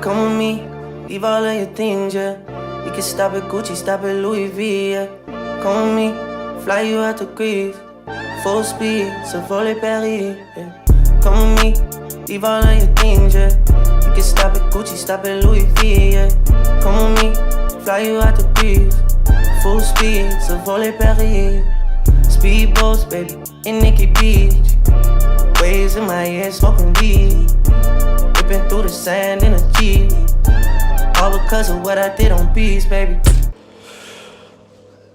Come with me, leave all of your things, yeah. We can stop at Gucci, stop at Louis V, yeah. Come with me, fly you out to Greece. Full speed, so volley Paris, yeah. Come with me, leave all of your things, yeah. We can stop at Gucci, stop at Louis V, yeah. Come with me, fly you out to Greece. Full speed, so volley Paris. Speedboats, baby, in Nikki Beach. Waves in my ear, smoking weed. Ripping through the sand in a Jeep. All because of what I did on beats, baby.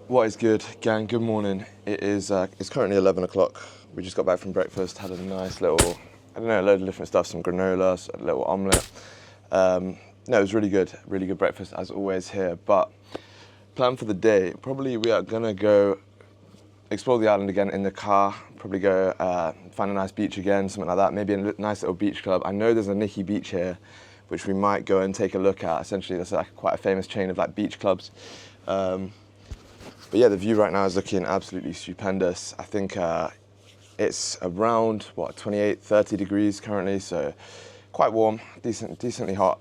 What is good, gang? Good morning. It's currently 11 o'clock. We just got back from breakfast, had a nice little, I don't know, a load of different stuff, some granola, a little omelette. No, it was really good breakfast as always here. But plan for the day, probably we are gonna go explore the island again in the car, probably go find a nice beach again, something like that, maybe a nice little beach club. I know there's a Nikki Beach here, which we might go and take a look at. Essentially, that's like quite a famous chain of like beach clubs. But yeah, the view right now is looking absolutely stupendous. I think it's around, what, 28, 30 degrees currently, so quite warm, decently hot.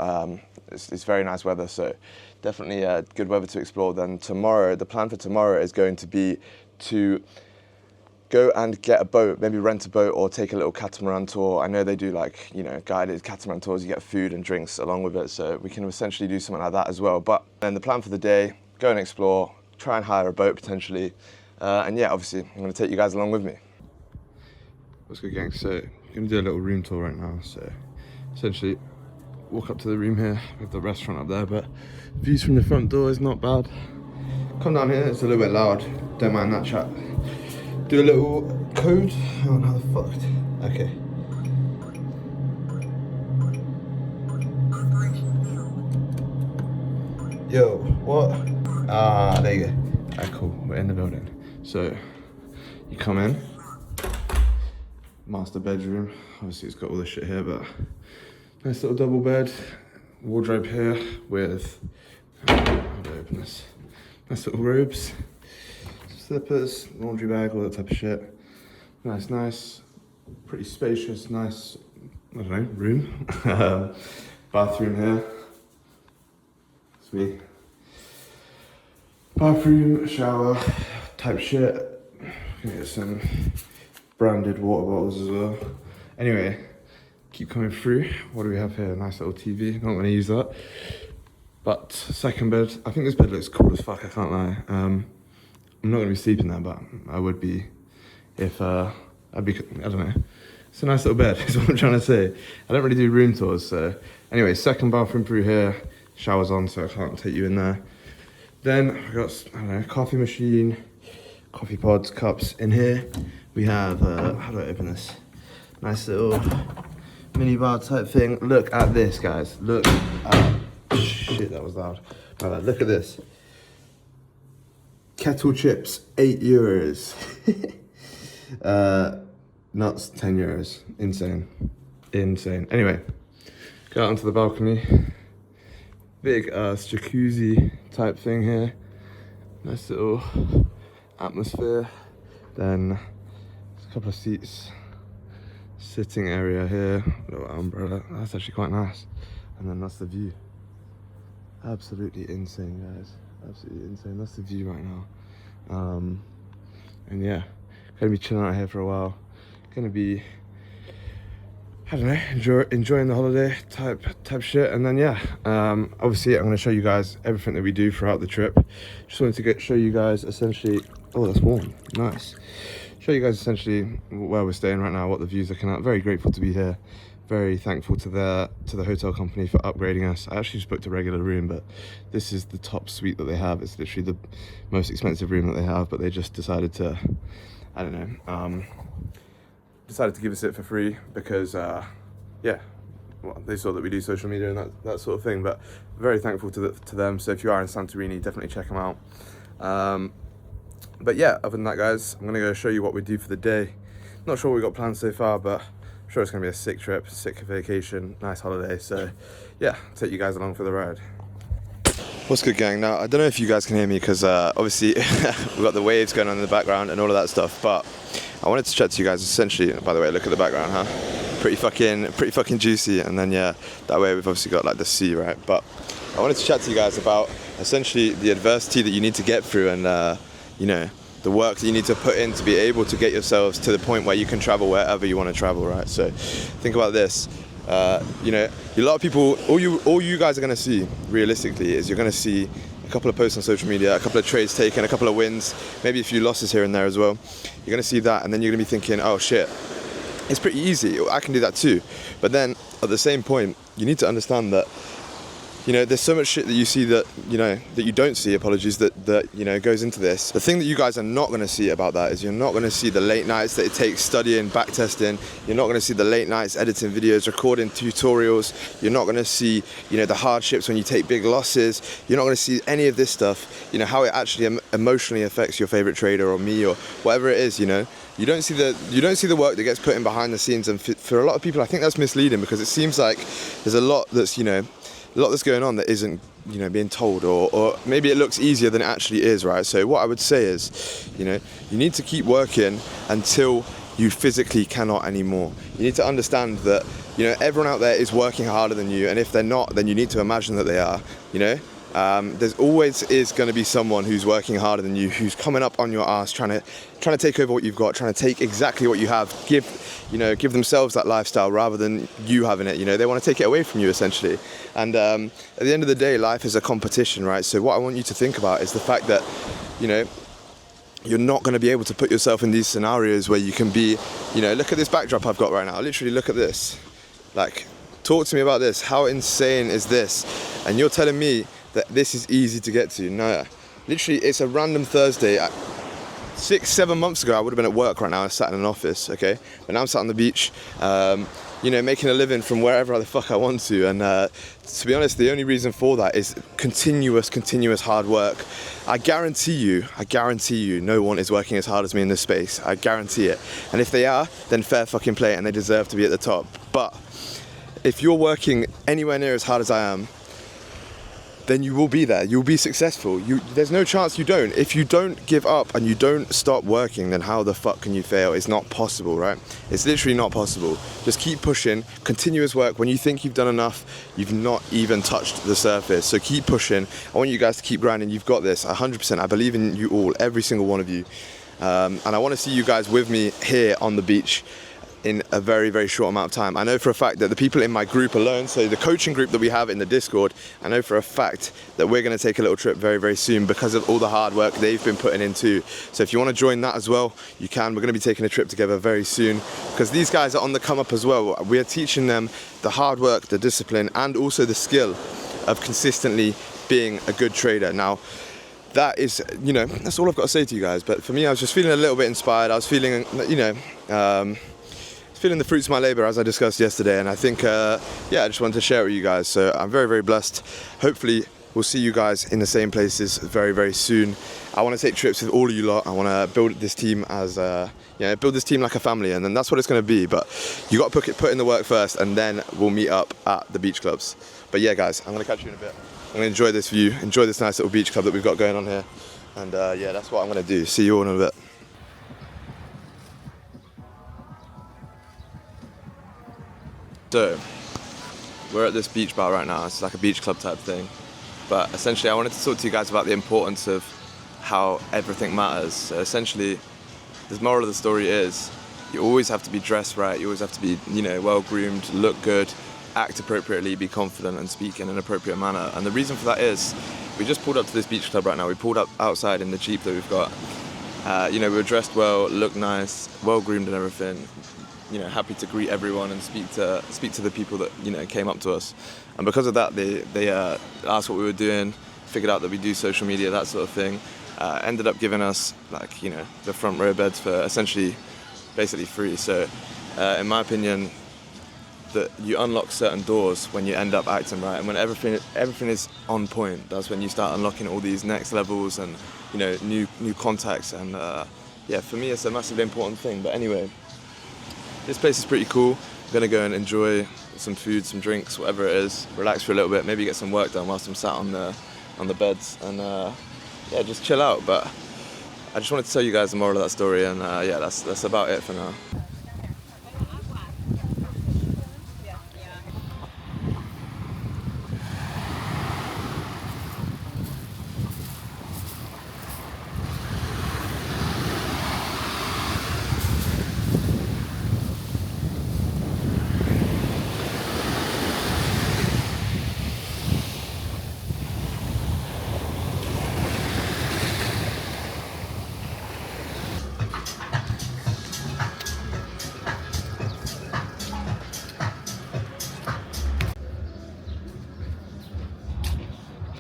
It's very nice weather, so definitely good weather to explore. Then tomorrow, the plan for tomorrow is going to be to go and get a boat, maybe rent a boat or take a little catamaran tour. I know they do like, you know, guided catamaran tours, you get food and drinks along with it, so we can essentially do something like that as well. But then the plan for the day, go and explore, try and hire a boat potentially, and yeah, obviously I'm gonna take you guys along with me. What's good, gang? So I'm gonna do a little room tour right now. So essentially walk up to the room here with the restaurant up there, but views from the front door is not bad. Come down here, it's a little bit loud, don't mind that chat. Do a little code. Oh, how the fuck? Okay. Yo, what? Ah, there you go. Alright, cool. We're in the building. So you come in. Master bedroom. Obviously, it's got all this shit here, but nice little double bed. Wardrobe here with. How do I open this? Nice little robes. Slippers, laundry bag, all that type of shit. Nice, pretty spacious, nice, I don't know, room. Bathroom here. Sweet. Bathroom, shower, type shit. Gonna get some branded water bottles as well. Anyway, keep coming through. What do we have here? Nice little TV, not gonna use that. But second bed, I think this bed looks cool as fuck, I can't lie. I'm not going to be sleeping there, but I would be if I don't know. It's a nice little bed, is what I'm trying to say. I don't really do room tours, so. Anyway, second bathroom through here. Shower's on, so I can't take you in there. Then I've got, I don't know, coffee machine, coffee pods, cups. In here, we have, how do I open this? Nice little mini bar type thing. Look at this, guys. Look at, shit, that was loud. My bad. Look at this. Kettle chips, 8 euros. Nuts, 10 euros. Insane. Anyway, go out onto the balcony. Big jacuzzi type thing here. Nice little atmosphere. Then a couple of seats. Sitting area here. Little umbrella. That's actually quite nice. And then that's the view. Absolutely insane, guys. Absolutely insane. That's the view right now. And yeah, gonna be chilling out here for a while. Gonna be, I don't know, enjoying the holiday type shit. And then yeah, obviously I'm gonna show you guys everything that we do throughout the trip. Just wanted to show you guys essentially. Oh, that's warm. Nice. Show you guys essentially where we're staying right now, what the view's looking at. Very grateful to be here. Very thankful to the hotel company for upgrading us. I actually just booked a regular room, but this is the top suite that they have. It's literally the most expensive room that they have, but they just decided to, I don't know, decided to give us it for free because, yeah, well, they saw that we do social media and that sort of thing. But very thankful to them. So if you are in Santorini, definitely check them out. But yeah, other than that, guys, I'm gonna go show you what we do for the day. Not sure what we got planned so far, but I'm sure it's gonna be a sick trip, sick vacation, nice holiday. So yeah, I'll take you guys along for the ride. What's good, gang? Now, I don't know if you guys can hear me because obviously we've got the waves going on in the background and all of that stuff, but I wanted to chat to you guys essentially. By the way, look at the background, huh? pretty fucking juicy. And then yeah, that way we've obviously got like the sea, right? But I wanted to chat to you guys about essentially the adversity that you need to get through, and you know, the work that you need to put in to be able to get yourselves to the point where you can travel wherever you want to travel, right? So think about this. You know, a lot of people, all you guys are going to see realistically is you're going to see a couple of posts on social media, a couple of trades taken, a couple of wins, maybe a few losses here and there as well. You're going to see that, and then you're going to be thinking, oh shit, it's pretty easy, I can do that too. But then at the same point, you need to understand that, you know, there's so much shit that you see that, you know, that you don't see, that you know, goes into this. The thing that you guys are not going to see about that is you're not going to see the late nights that it takes studying, backtesting. You're not going to see the late nights editing videos, recording tutorials. You're not going to see, you know, the hardships when you take big losses. You're not going to see any of this stuff, you know, how it actually emotionally affects your favorite trader or me or whatever it is, you know. You don't see the work that gets put in behind the scenes, and for a lot of people I think that's misleading, because it seems like there's a lot that's, you know, a lot that's going on that isn't, you know, being told, or maybe it looks easier than it actually is, right? So what I would say is, you know, you need to keep working until you physically cannot anymore. You need to understand that, you know, everyone out there is working harder than you, and if they're not, then you need to imagine that they are, you know. There's always is going to be someone who's working harder than you, who's coming up on your ass, trying to take over what you've got, trying to take exactly what you have, give themselves that lifestyle rather than you having it. You know, they want to take it away from you essentially. And at the end of the day, life is a competition, right? So what I want you to think about is the fact that, you know, you're not going to be able to put yourself in these scenarios where you can be, you know, look at this backdrop I've got right now. Literally, look at this. Like, talk to me about this. How insane is this? And you're telling me that this is easy to get to? No, literally, it's a random Thursday. 6-7 months ago, I would have been at work right now. I sat in an office, okay? But now I'm sat on the beach, you know, making a living from wherever the fuck I want to. And to be honest, the only reason for that is continuous hard work. I guarantee you, no one is working as hard as me in this space. I guarantee it. And if they are, then fair fucking play, and they deserve to be at the top. But if you're working anywhere near as hard as I am, then you will be there. You'll be successful. There's no chance you don't. If you don't give up and you don't stop working, then how the fuck can you fail? It's not possible, right? It's literally not possible. Just keep pushing, continuous work. When you think you've done enough, you've not even touched the surface. So keep pushing. I want you guys to keep grinding. You've got this, 100%. I believe in you all, every single one of you. And I want to see you guys with me here on the beach in a very, very short amount of time. I know for a fact that the people in my group alone, so the coaching group that we have in the Discord, I know for a fact that we're going to take a little trip very, very soon because of all the hard work they've been putting into. So if you want to join that as well, you can. We're going to be taking a trip together very soon because these guys are on the come up as well. We are teaching them the hard work, the discipline, and also the skill of consistently being a good trader. Now, that is, you know, that's all I've got to say to you guys. But for me, I was just feeling a little bit inspired. I was feeling, you know, feeling the fruits of my labor, as I discussed yesterday, and I think yeah, I just wanted to share it with you guys. So I'm very, very blessed. Hopefully we'll see you guys in the same places very, very soon. I want to take trips with all of you lot. I want to build this team as build this team like a family, and then that's what it's going to be. But you got to put in the work first, and then we'll meet up at the beach clubs. But yeah, guys, I'm going to catch you in a bit. I'm going to enjoy this view, enjoy this nice little beach club that we've got going on here, and yeah, that's what I'm going to do. See you all in a bit. So, we're at this beach bar right now. It's like a beach club type thing. But essentially, I wanted to talk to you guys about the importance of how everything matters. So essentially, the moral of the story is, you always have to be dressed right. You always have to be, you know, well groomed, look good, act appropriately, be confident, and speak in an appropriate manner. And the reason for that is, we just pulled up to this beach club right now. We pulled up outside in the Jeep that we've got. You know, we were dressed well, looked nice, well groomed and everything. You know, happy to greet everyone and speak to the people that, you know, came up to us. And because of that, they asked what we were doing, figured out that we do social media, that sort of thing. Ended up giving us, like, you know, the front row beds for essentially basically free. So in my opinion, that you unlock certain doors when you end up acting right, and when everything is on point, that's when you start unlocking all these next levels and, you know, new contacts. And yeah, for me it's a massively important thing. But anyway, this place is pretty cool. I'm gonna go and enjoy some food, some drinks, whatever it is, relax for a little bit, maybe get some work done whilst I'm sat on the beds, and yeah, just chill out. But I just wanted to tell you guys the moral of that story, and yeah, that's about it for now.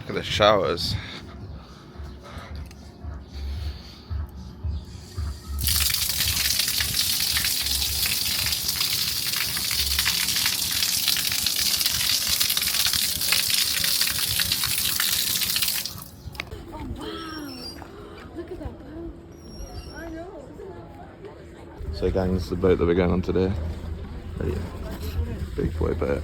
Look at the showers. So gang, this is the boat that we're going on today. Ready? Big boy boat.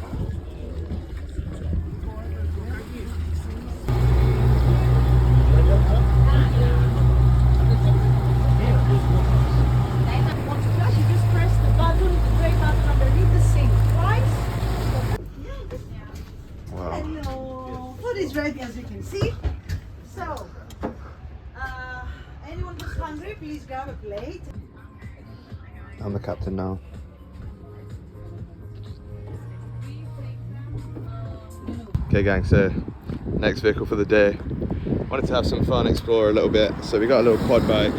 Wow. Hello. Food is ready, as you can see. So, anyone who's hungry, please grab a plate. I'm the captain now. Okay gang, so next vehicle for the day. Wanted to have some fun, explore a little bit. So we got a little quad bike.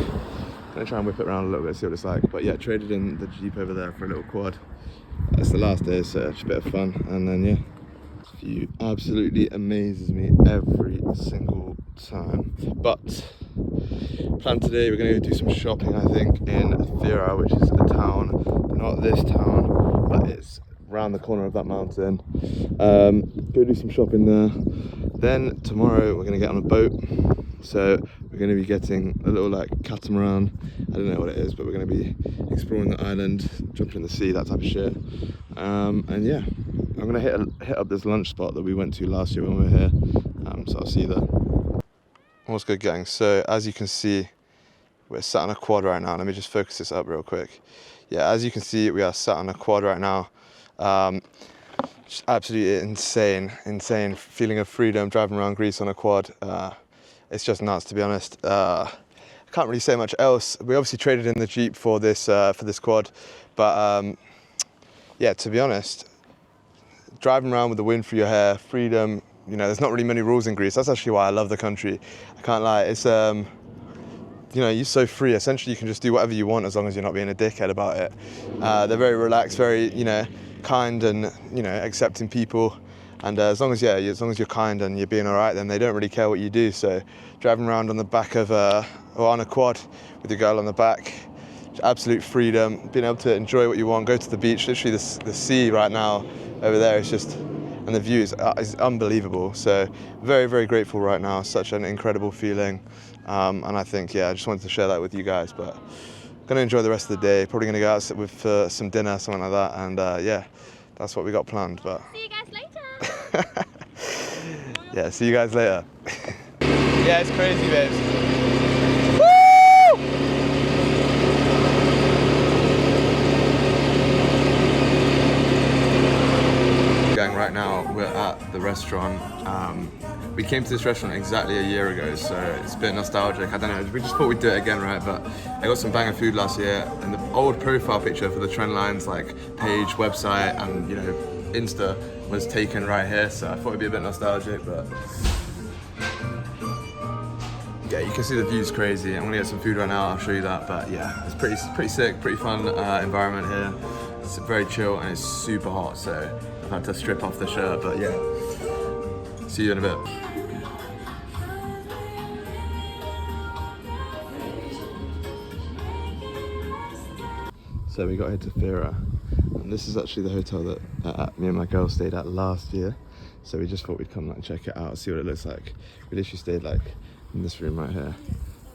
Gonna try and whip it around a little bit, see what it's like. But yeah, traded in the Jeep over there for a little quad. It's the last day, so it's a bit of fun. And then yeah, this view absolutely amazes me every single time. But plan today, we're going to go do some shopping, I think, in Thira, which is a town, not this town, but it's around the corner of that mountain. Go do some shopping there. Then tomorrow we're going to get on a boat. So we're going to be getting a little like catamaran. I don't know what it is, but we're going to be exploring the island, jumping in the sea, that type of shit. And yeah, I'm going to hit up this lunch spot that we went to last year when we were here. So I'll see you there. What's good gang? So as you can see, we're sat on a quad right now. Let me just focus this up real quick. Yeah, as you can see, we are sat on a quad right now. Just absolutely insane feeling of freedom driving around Greece on a quad. It's just nuts, to be honest. I can't really say much else. We obviously traded in the Jeep for this quad, but yeah, to be honest, driving around with the wind through your hair, freedom. You know, there's not really many rules in Greece. That's actually why I love the country. I can't lie. It's you know, you're so free. Essentially, you can just do whatever you want as long as you're not being a dickhead about it. They're very relaxed, very, you know, kind and, you know, accepting people. And as long as you're kind and you're being all right, then they don't really care what you do. So driving around on the back of or on a quad with your girl on the back, absolute freedom, being able to enjoy what you want, go to the beach. Literally, the sea right now over there is just. And the view is unbelievable. So very, very grateful right now. Such an incredible feeling. And I think, yeah, I just wanted to share that with you guys. But gonna enjoy the rest of the day. Probably gonna go out with some dinner, something like that. And yeah, that's what we got planned. But see you guys later. Yeah, see you guys later. Yeah, it's crazy, babes. Right now we're at the restaurant. We came to this restaurant exactly a year ago, so it's a bit nostalgic. I don't know, we just thought we'd do it again, right? But I got some banger food last year, and the old profile picture for the Trendlines like page, website, and you know, Insta was taken right here, so I thought it'd be a bit nostalgic. But yeah, you can see the view's crazy. I'm gonna get some food right now, I'll show you that. But yeah, it's pretty sick, pretty fun environment here. It's very chill and it's super hot, so I've had to strip off the shirt, but yeah. See you in a bit. So we got here to Thira, and this is actually the hotel that me and my girl stayed at last year. So we just thought we'd come and check it out, see what it looks like. We literally stayed like in this room right here.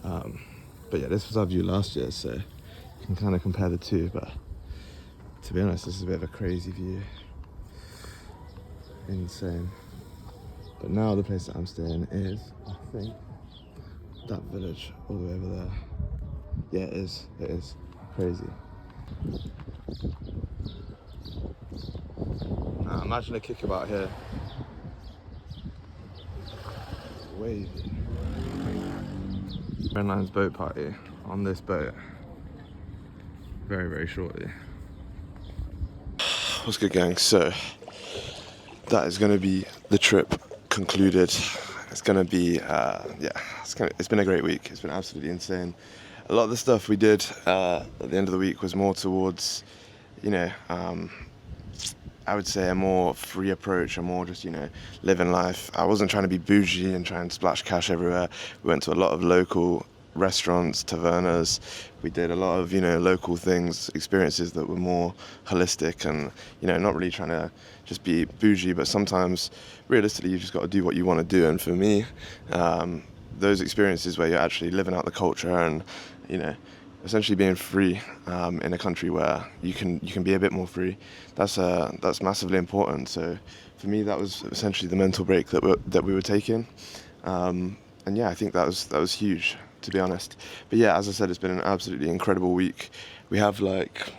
But yeah, this was our view last year, so you can kind of compare the two, but to be honest, this is a bit of a crazy view. Insane. But now the place that I'm staying is, I think, that village all the way over there. Yeah, it is crazy. Now imagine a kickabout here. Wavy. Trendline's boat party on this boat. Very, very shortly. What's good, gang? So that is going to be the trip concluded. It's going to be, it's been a great week. It's been absolutely insane. A lot of the stuff we did at the end of the week was more towards, you know, I would say, a more free approach, a more just, living life. I wasn't trying to be bougie and try and splash cash everywhere. We went to a lot of local restaurants, tavernas. We did a lot of, local things, experiences that were more holistic and, not really trying to just be bougie, but sometimes realistically you just got to do what you want to do. And for me, those experiences where you're actually living out the culture and, essentially being free in a country where you can be a bit more free, that's massively important. So for me, that was essentially the mental break that we were taking, and yeah, I think that was huge, to be honest. But yeah, as I said, it's been an absolutely incredible week. We have like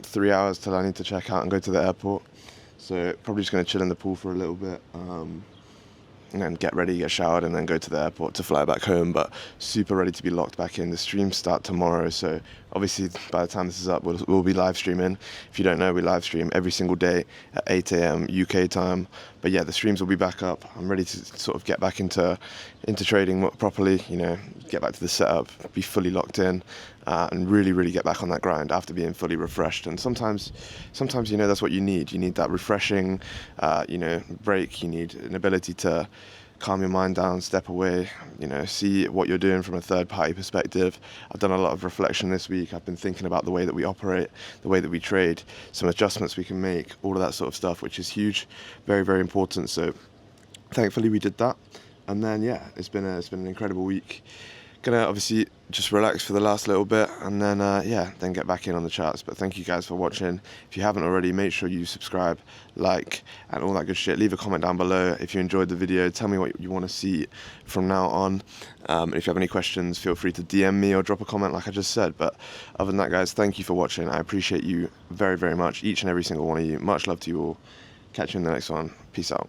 3 hours till I need to check out and go to the airport, so probably just going to chill in the pool for a little bit. And then get ready, get showered, and then go to the airport to fly back home. But super ready to be locked back in. The streams start tomorrow, so obviously by the time this is up, we'll be live streaming. If you don't know, we live stream every single day at 8 a.m. UK time. But yeah, the streams will be back up. I'm ready to sort of get back into trading properly, get back to the setup, be fully locked in, and really get back on that grind after being fully refreshed. And sometimes that's what you need. You need that refreshing, break. You need an ability to calm your mind down, step away, see what you're doing from a third-party perspective. I've done a lot of reflection this week. I've been thinking about the way that we operate, the way that we trade, some adjustments we can make, all of that sort of stuff, which is huge, very, very important. So thankfully we did that. And then, yeah, it's been an incredible week. Gonna obviously just relax for the last little bit and then then get back in on the charts. But thank you guys for watching. If you haven't already, make sure you subscribe, like, and all that good shit. Leave a comment down below if you enjoyed the video. Tell me what you want to see from now on. If you have any questions, feel free to DM me or drop a comment like I just said. But other than that, guys, thank you for watching. I appreciate you very, very much, each and every single one of you. Much love to you all. Catch you in the next one. Peace out.